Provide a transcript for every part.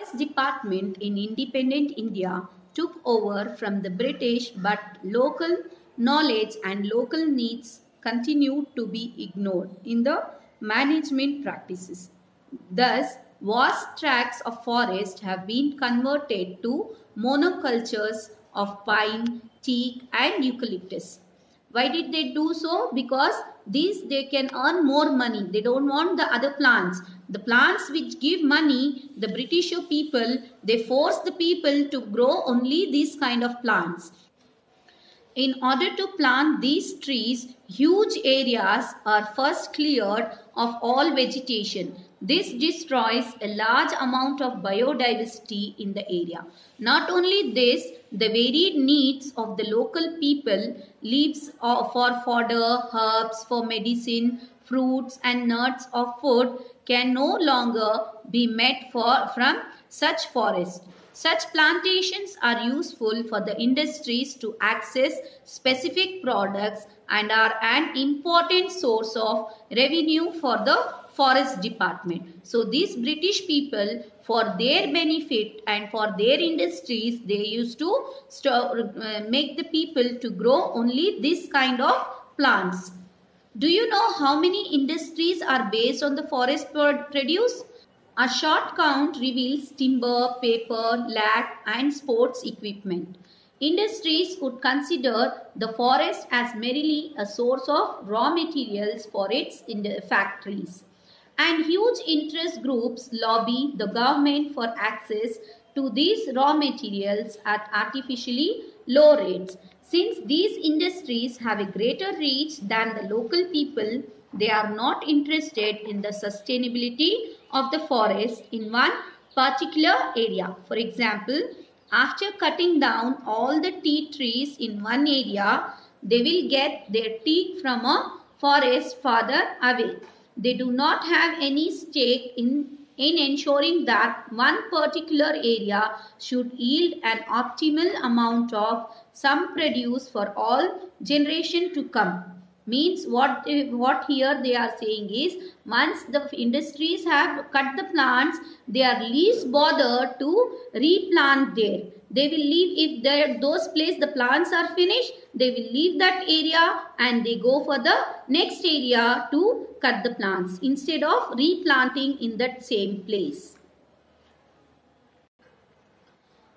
Forest Department in independent India took over from the British, but local knowledge and local needs continued to be ignored in the management practices. Thus, vast tracts of forest have been converted to monocultures of pine, teak and eucalyptus. Why did they do so? Because these they can earn more money. They don't want the other plants. The plants which give money, the British people, they force the people to grow only these kind of plants. In order to plant these trees, huge areas are first cleared of all vegetation. This destroys a large amount of biodiversity in the area. Not only this, the varied needs of the local people, leaves for fodder, herbs for medicine, fruits and nuts of food can no longer be met from such forests. Such plantations are useful for the industries to access specific products and are an important source of revenue for the forest department. So these British people, for their benefit and for their industries, they used to make the people to grow only this kind of plants. Do you know how many industries are based on the forest produce? A short count reveals timber, paper, lac and sports equipment. Industries would consider the forest as merely a source of raw materials for its factories. And huge interest groups lobby the government for access to these raw materials at artificially low rates. Since these industries have a greater reach than the local people, they are not interested in the sustainability of the forest in one particular area. For example, after cutting down all the tea trees in one area, they will get their teak from a forest farther away. They do not have any stake in ensuring that one particular area should yield an optimal amount of some produce for all generation to come. Means what here they are saying is, once the industries have cut the plants, they are least bothered to replant there. They will leave, if those place the plants are finished, they will leave that area and they go for the next area to cut the plants instead of replanting in that same place.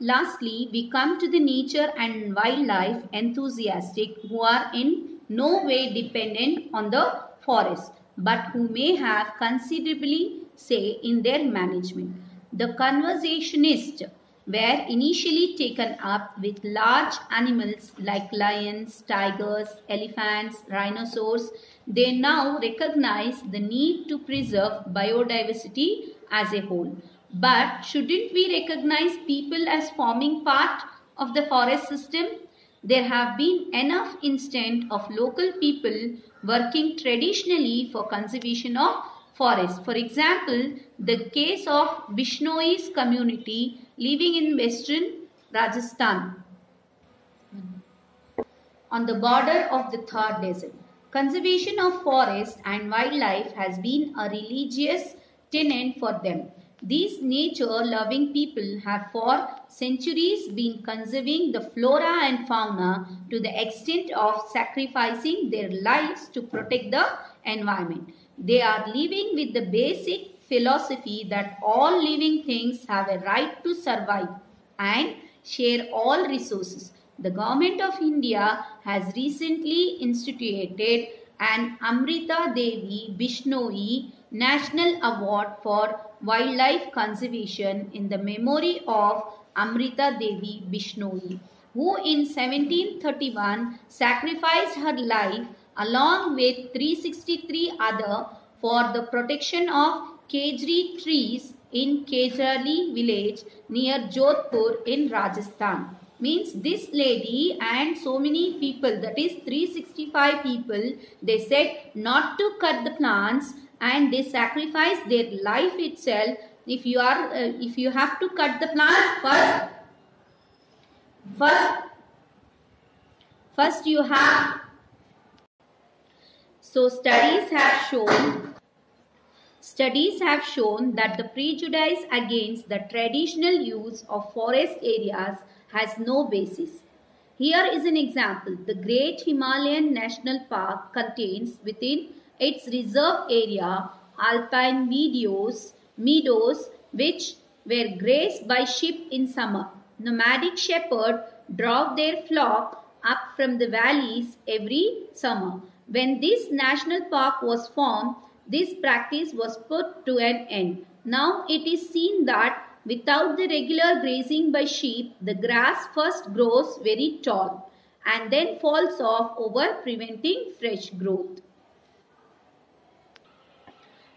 Lastly, we come to the nature and wildlife enthusiastic who are in no way dependent on the forest, but who may have considerably say in their management. The conservationists were initially taken up with large animals like lions, tigers, elephants, rhinoceros. They now recognize the need to preserve biodiversity as a whole. But shouldn't we recognize people as forming part of the forest system? There have been enough instances of local people working traditionally for conservation of forests. For example, the case of Bishnoi's community living in western Rajasthan on the border of the Thar Desert. Conservation of forest and wildlife has been a religious tenet for them. These nature-loving people have for centuries been conserving the flora and fauna to the extent of sacrificing their lives to protect the environment. They are living with the basic philosophy that all living things have a right to survive and share all resources. The Government of India has recently instituted an Amrita Devi Bishnoi National Award for Wildlife Conservation in the memory of Amrita Devi Bishnoi, who in 1731 sacrificed her life along with 363 others for the protection of Kejri trees in Kejrali village near Jodhpur in Rajasthan. Means this lady and so many people, that is 365 people, they said not to cut the plants and they sacrifice their life itself. If you have to cut the plants, first you have. So studies have shown Studies have shown that the prejudice against the traditional use of forest areas has no basis. Here is an example. The Great Himalayan National Park contains within its reserve area alpine meadows which were grazed by sheep in summer. Nomadic shepherds drove their flock up from the valleys every summer. When this national park was formed, this practice was put to an end. Now it is seen that without the regular grazing by sheep, the grass first grows very tall and then falls off over preventing fresh growth.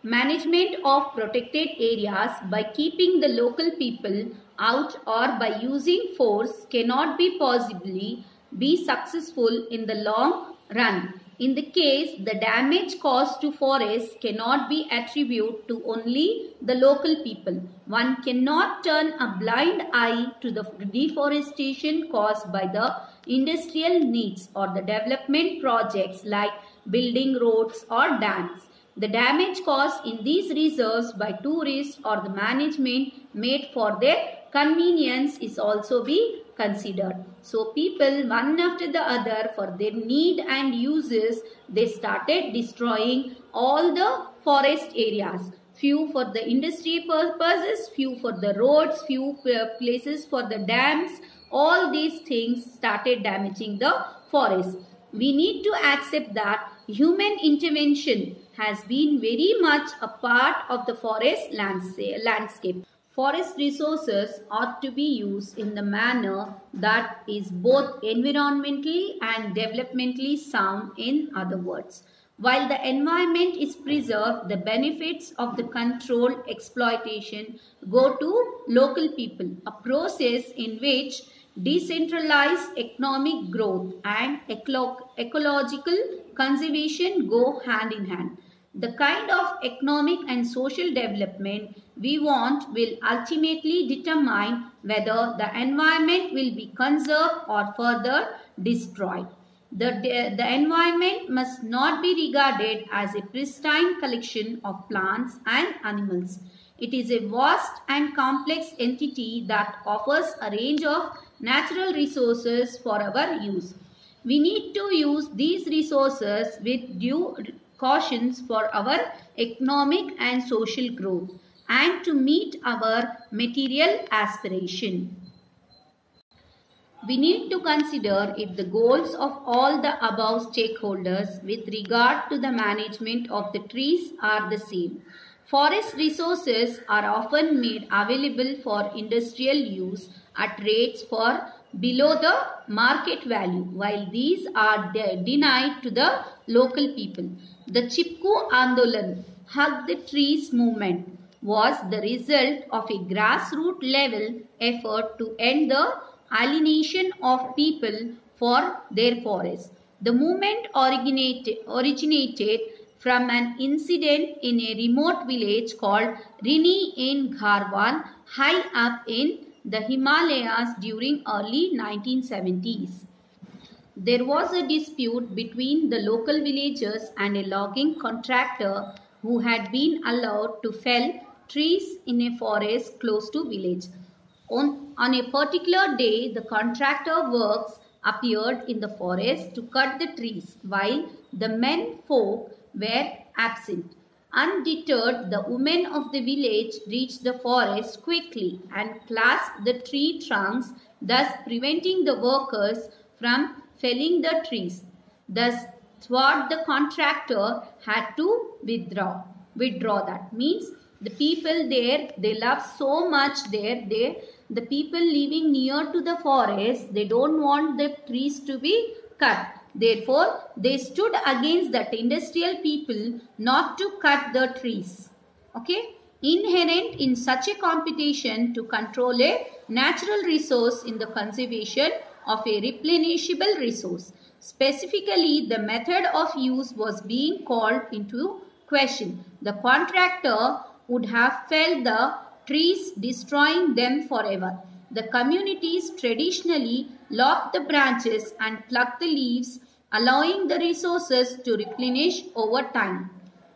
Management of protected areas by keeping the local people out or by using force cannot possibly be successful in the long run. In the case, the damage caused to forests cannot be attributed to only the local people. One cannot turn a blind eye to the deforestation caused by the industrial needs or the development projects like building roads or dams. The damage caused in these reserves by tourists or the management made for their convenience is also be considered. So people one after the other for their need and uses, they started destroying all the forest areas. Few for the industry purposes, few for the roads, few places for the dams. All these things started damaging the forest. We need to accept that human intervention has been very much a part of the forest landscape. Forest resources ought to be used in the manner that is both environmentally and developmentally sound, in other words. While the environment is preserved, the benefits of the controlled exploitation go to local people, a process in which decentralized economic growth and ecological conservation go hand in hand. The kind of economic and social development we want will ultimately determine whether the environment will be conserved or further destroyed. The environment must not be regarded as a pristine collection of plants and animals. It is a vast and complex entity that offers a range of natural resources for our use. We need to use these resources with due cautions for our economic and social growth and to meet our material aspiration. We need to consider if the goals of all the above stakeholders with regard to the management of the trees are the same. Forest resources are often made available for industrial use at rates far below the market value, while these are denied to the local people. The Chipko Andolan, Hug the Trees movement, was the result of a grassroots level effort to end the alienation of people for their forests. The movement originated from an incident in a remote village called Rini in Garhwal, high up in the Himalayas during early 1970s. There was a dispute between the local villagers and a logging contractor who had been allowed to fell trees in a forest close to village. On a particular day, the contractor works appeared in the forest to cut the trees while the men folk were absent. Undeterred, the women of the village reached the forest quickly and clasped the tree trunks, thus preventing the workers from felling the trees. Thus, what the contractor had to withdraw. That means the people there, they love so much there. The people living near to the forest, they don't want the trees to be cut. Therefore, they stood against that industrial people not to cut the trees. Okay? Inherent in such a competition to control a natural resource in the conservation of a replenishable resource. Specifically, the method of use was being called into question. The contractor would have felled the trees, destroying them forever. The communities traditionally lopped the branches and plucked the leaves, allowing the resources to replenish over time.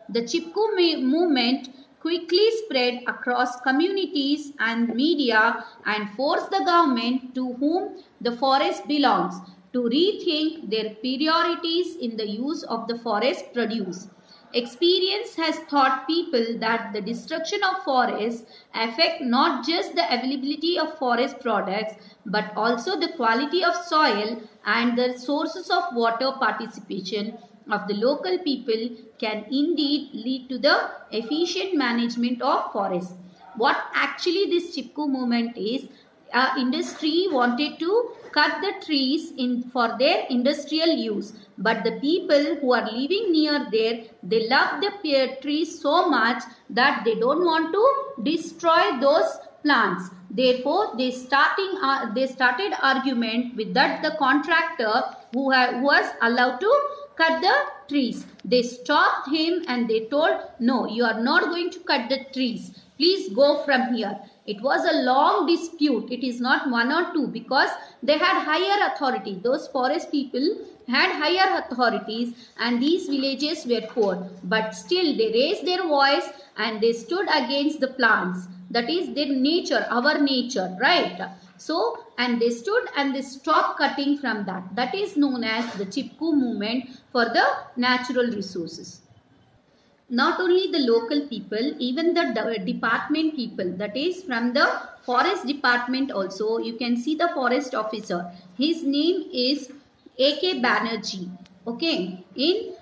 The Chipko movement quickly spread across communities and media and forced the government to whom the forest belongs to rethink their priorities in the use of the forest produce. Experience has taught people that the destruction of forests affect not just the availability of forest products but also the quality of soil and the sources of water. Participation of the local people can indeed lead to the efficient management of forests. What actually this Chipko movement is, industry wanted to cut the trees in for their industrial use, but the people who are living near there, they love the trees so much that they don't want to destroy those plants. Therefore, they started argument with that the contractor who was allowed to cut the trees. They stopped him and they told, no, you are not going to cut the trees. Please go from here. It was a long dispute. It is not one or two, because they had higher authority. Those forest people had higher authorities and these villages were poor. But still they raised their voice and they stood against the plants. That is their nature, our nature, right? So, and they stood and they stopped cutting from that. That is known as the Chipko movement for the natural resources. Not only the local people, even the department people, that is from the forest department also, you can see the forest officer. His name is A.K. Banerjee. Okay, in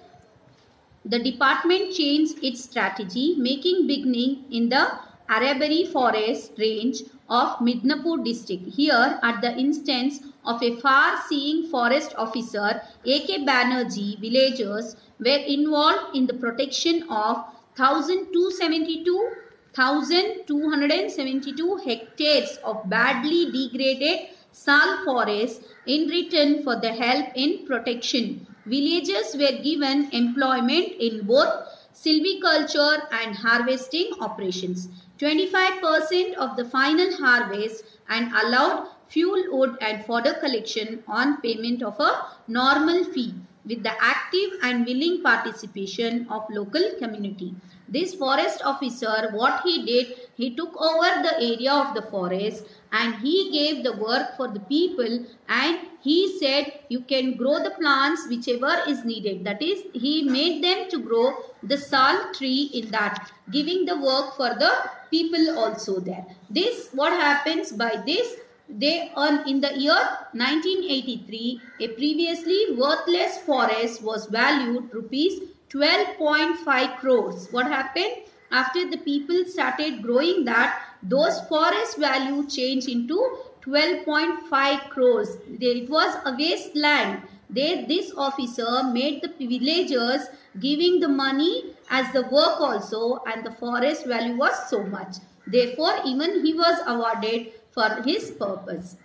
the department changed its strategy, making beginning in the Arabari forest range of Midnapur district. Here, at the instance of a far-seeing forest officer, A.K. Banerjee, villagers were involved in the protection of 1,272 hectares of badly degraded sal forest. In return for the help in protection, villagers were given employment in both silviculture and harvesting operations. 25% of the final harvest and allowed fuel wood and fodder collection on payment of a normal fee, with the active and willing participation of local community. This forest officer, what he did, he took over the area of the forest and he gave the work for the people, and he said you can grow the plants whichever is needed. That is, he made them to grow the sal tree in that, giving the work for the people also there. This, what happens by this, they earn in the year 1983, a previously worthless forest was valued rupees 12.5 crores. What happened? After the people started growing that, those forest value changed into 12.5 crores. It was a wasteland. This officer made the villagers giving the money as the work also, and the forest value was so much. Therefore, even he was awarded for his purpose.